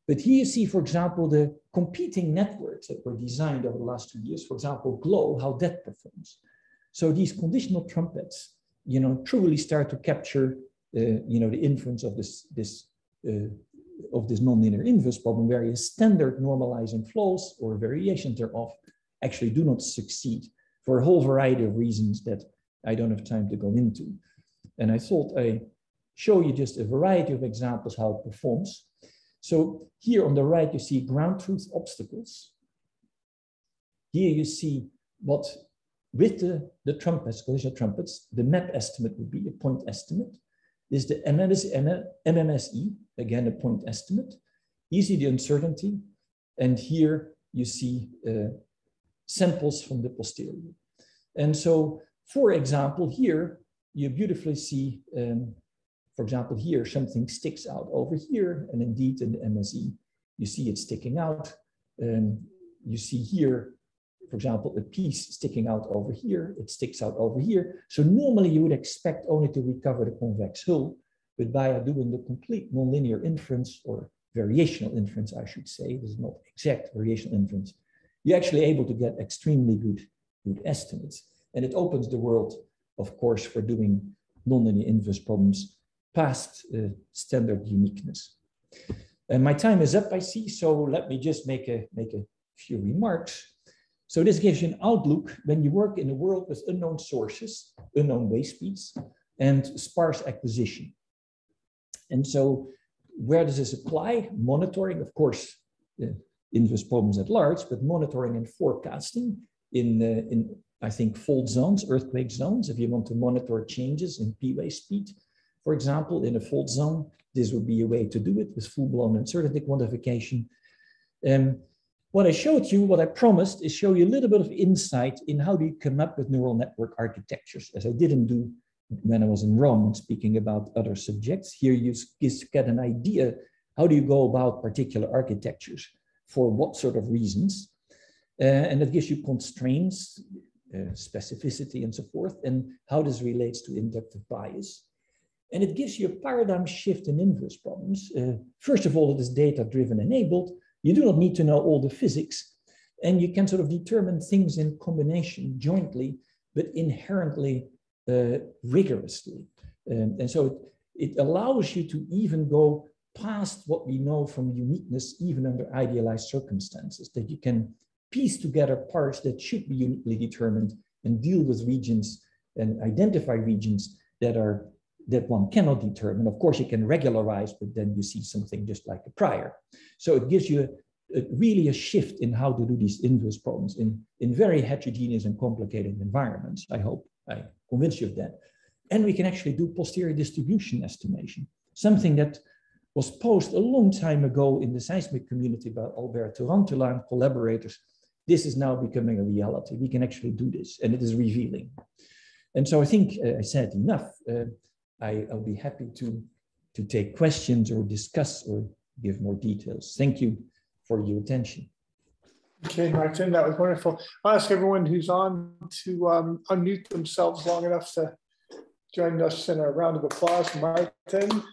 But here you see, for example, the competing networks that were designed over the last 2 years, for example, GLOW, how that performs. So these conditional trumpets, truly start to capture, the inference of this nonlinear inverse problem, where standard normalizing flows or variations thereof actually do not succeed for a whole variety of reasons that I don't have time to go into. And I thought I show you just a variety of examples how it performs. So here on the right, you see ground truth obstacles. Here you see what, with the trumpets, collision trumpets, the map estimate would be a point estimate. This is the MMSE, again, a point estimate. You see the uncertainty, and here you see samples from the posterior. And so, for example, here you beautifully see, for example, here something sticks out over here, and indeed in the MSE, you see it sticking out. You see here, for example, a piece sticking out over here, it sticks out over here. So normally you would expect only to recover the convex hull, but by doing the complete nonlinear inference, or variational inference, I should say, this is not exact variational inference, you're actually able to get extremely good estimates. And it opens the world, of course, for doing nonlinear inverse problems past standard uniqueness. And my time is up, I see, so let me just make a few remarks. So this gives you an outlook when you work in a world with unknown sources, unknown wave speeds, and sparse acquisition. And so where does this apply? Monitoring, of course, inverse problems at large, but monitoring and forecasting in I think, fault zones, earthquake zones. If you want to monitor changes in P-wave speed, for example, in a fault zone, this would be a way to do it with full-blown uncertainty quantification. What I showed you, what I promised, is show you a little bit of insight in how do you come up with neural network architectures, as I didn't do when I was in Rome and speaking about other subjects. Here you get an idea, how do you go about particular architectures, for what sort of reasons, and it gives you constraints, specificity and so forth, and how this relates to inductive bias. And it gives you a paradigm shift in inverse problems. First of all, it is data-driven enabled. You do not need to know all the physics, and you can sort of determine things in combination jointly, but inherently rigorously. And so it allows you to even go past what we know from uniqueness, even under idealized circumstances, that you can piece together parts that should be uniquely determined and deal with regions and identify regions that one cannot determine. Of course, you can regularize, but then you see something just like a prior. So it gives you really a shift in how to do these inverse problems in very heterogeneous and complicated environments. I hope I convinced you of that. And we can actually do posterior distribution estimation, something that was posed a long time ago in the seismic community by Albert Tarantula and collaborators. This is now becoming a reality. We can actually do this, and it is revealing. And so I think I said enough. I'll be happy to take questions or discuss or give more details. Thank you for your attention. Okay, Maarten, that was wonderful. I'll ask everyone who's on to unmute themselves long enough to join us in a round of applause. Maarten,